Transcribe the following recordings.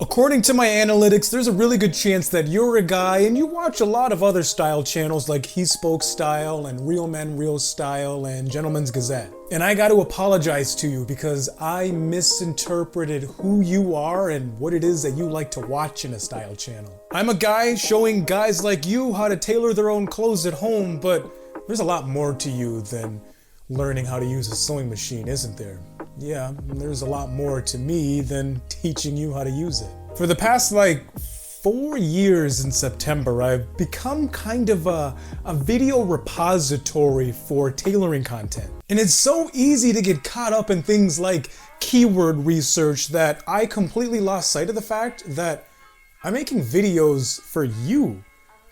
According to my analytics, there's a really good chance that you're a guy and you watch a lot of other style channels like He Spoke Style and Real Men Real Style and Gentleman's Gazette. And I got to apologize to you because I misinterpreted who you are and what it is that you like to watch in a style channel. I'm a guy showing guys like you how to tailor their own clothes at home, but there's a lot more to you than learning how to use a sewing machine, isn't there? Yeah, there's a lot more to me than teaching you how to use it. For the past 4 years in September, I've become kind of a video repository for tailoring content. And it's so easy to get caught up in things like keyword research that I completely lost sight of the fact that I'm making videos for you.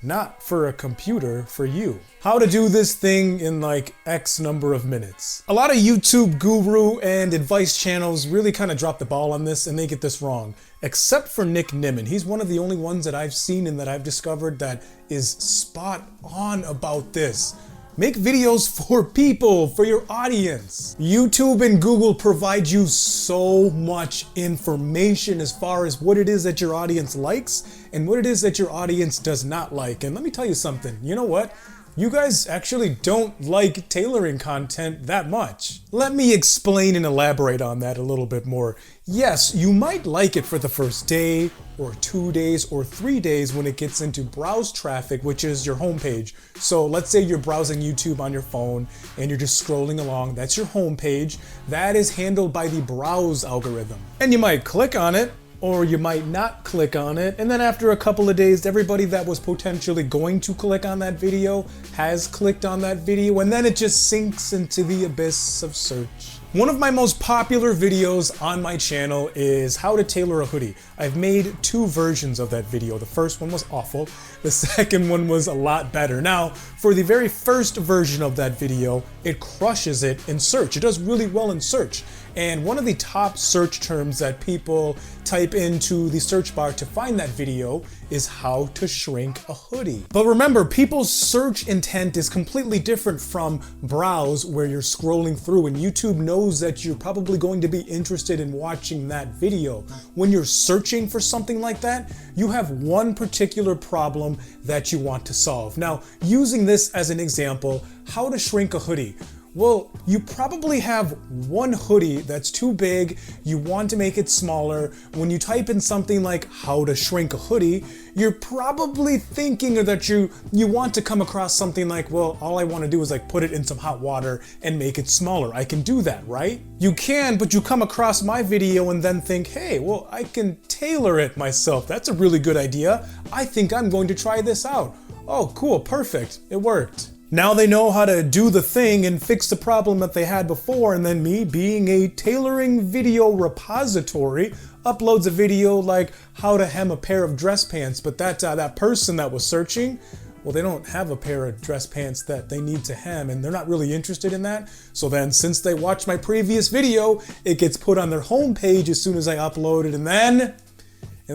Not for a computer, for you. How to do this thing in X number of minutes. A lot of YouTube guru and advice channels really kind of drop the ball on this and they get this wrong. Except for Nick Nimmin. He's one of the only ones that I've seen and that I've discovered that is spot on about this. Make videos for people, for your audience. YouTube and Google provide you so much information as far as what it is that your audience likes and what it is that your audience does not like. And let me tell you something, you know what? You guys actually don't like tailoring content that much. Let me explain and elaborate on that a little bit more. Yes, you might like it for the first day or 2 days or 3 days when it gets into browse traffic, which is your homepage. So let's say you're browsing YouTube on your phone and you're just scrolling along. That's your homepage. That is handled by the browse algorithm. And you might click on it, or you might not click on it, and then after a couple of days, everybody that was potentially going to click on that video has clicked on that video, and then it just sinks into the abyss of search. One of my most popular videos on my channel is how to tailor a hoodie. I've made 2 versions of that video. The first one was awful. The second one was a lot better. Now, for the very first version of that video, it crushes it in search. It does really well in search. And one of the top search terms that people type into the search bar to find that video is how to shrink a hoodie. But remember, people's search intent is completely different from browse, where you're scrolling through, and YouTube knows that you're probably going to be interested in watching that video. When you're searching for something like that, you have one particular problem that you want to solve. Now, using this as an example, how to shrink a hoodie. Well, you probably have one hoodie that's too big, you want to make it smaller. When you type in something like how to shrink a hoodie, you're probably thinking that you want to come across something like, well, all I want to do is put it in some hot water and make it smaller. I can do that, right? You can, but you come across my video and then think, hey, well, I can tailor it myself. That's a really good idea. I think I'm going to try this out. Oh, cool, perfect, it worked. Now they know how to do the thing and fix the problem that they had before, and then me, being a tailoring video repository, uploads a video like how to hem a pair of dress pants, but that person that was searching, well, they don't have a pair of dress pants that they need to hem, and they're not really interested in that. So then, since they watched my previous video, it gets put on their homepage as soon as I upload it, and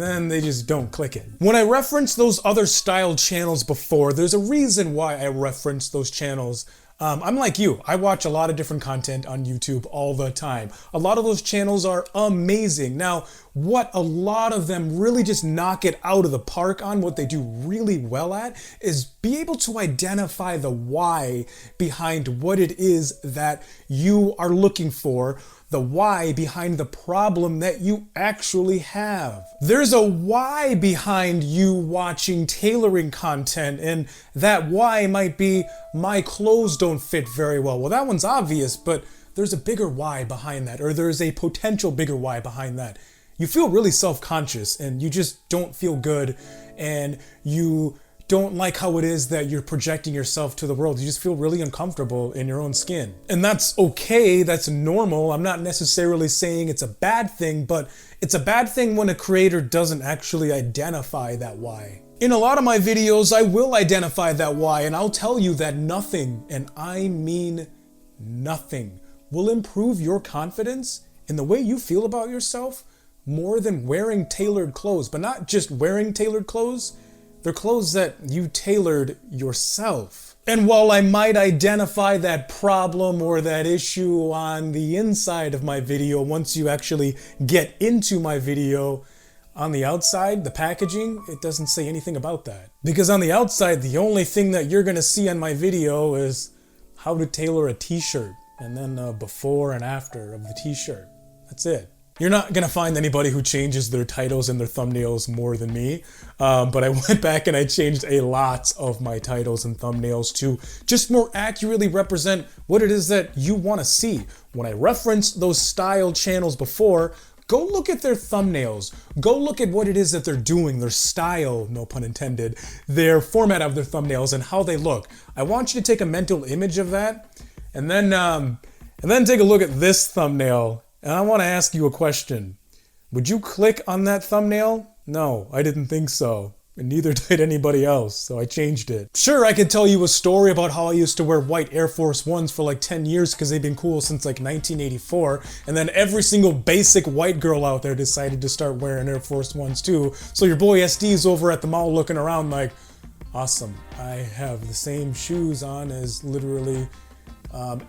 then they just don't click it. When I referenced those other style channels before, there's a reason why I referenced those channels. I'm like you, I watch a lot of different content on YouTube all the time. A lot of those channels are amazing. Now, what a lot of them really just knock it out of the park on, what they do really well at, is be able to identify the why behind what it is that you are looking for, the why behind the problem that you actually have. There's a why behind you watching tailoring content, and that why might be, my clothes don't fit very well. Well, that one's obvious, but there's a bigger why behind that, or there's a potential bigger why behind that. You feel really self-conscious and you just don't feel good, and you don't like how it is that you're projecting yourself to the world. You just feel really uncomfortable in your own skin. And that's okay, that's normal. I'm not necessarily saying it's a bad thing, but it's a bad thing when a creator doesn't actually identify that why. In a lot of my videos, I will identify that why, and I'll tell you that nothing, and I mean nothing, will improve your confidence in the way you feel about yourself more than wearing tailored clothes. But not just wearing tailored clothes, they're clothes that you tailored yourself. And while I might identify that problem or that issue on the inside of my video, once you actually get into my video, On the outside, the packaging, it doesn't say anything about that. Because on the outside, the only thing that you're gonna see on my video is how to tailor a t-shirt, and then before and after of the t-shirt. That's it. You're not gonna find anybody who changes their titles and their thumbnails more than me, but I went back and I changed a lot of my titles and thumbnails to just more accurately represent what it is that you wanna see. When I referenced those style channels before, go look at their thumbnails. Go look at what it is that they're doing, their style, no pun intended, their format of their thumbnails and how they look. I want you to take a mental image of that and then take a look at this thumbnail. And I want to ask you a question. Would you click on that thumbnail? No, I didn't think so. And neither did anybody else, so I changed it. Sure, I could tell you a story about how I used to wear white Air Force Ones for like 10 years because they've been cool since like 1984, and then every single basic white girl out there decided to start wearing Air Force Ones too. So your boy SD's over at the mall looking around like, awesome, I have the same shoes on as literally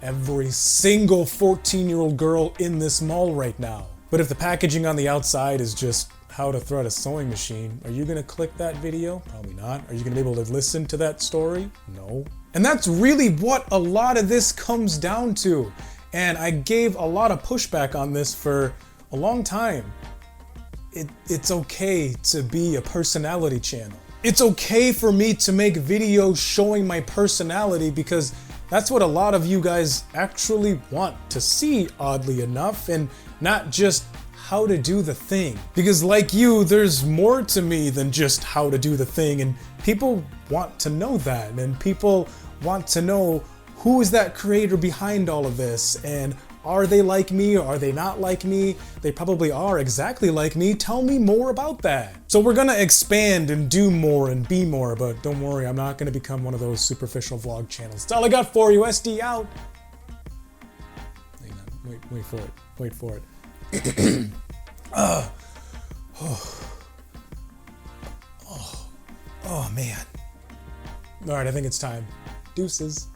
every single 14-year-old girl in this mall right now. But if the packaging on the outside is just how to thread a sewing machine, are you gonna click that video? Probably not. Are you gonna be able to listen to that story? No. And that's really what a lot of this comes down to. And I gave a lot of pushback on this for a long time. It's okay to be a personality channel. It's okay for me to make videos showing my personality because that's what a lot of you guys actually want to see, oddly enough, and not just how to do the thing. Because like you, there's more to me than just how to do the thing, and people want to know that, and people want to know who is that creator behind all of this, and are they like me or are they not like me? They probably are exactly like me. Tell me more about that. So we're gonna expand and do more and be more, but don't worry, I'm not gonna become one of those superficial vlog channels. That's all I got for you. SD out. Hang on, wait for it. Wait for it. Oh man. All right, I think it's time. Deuces.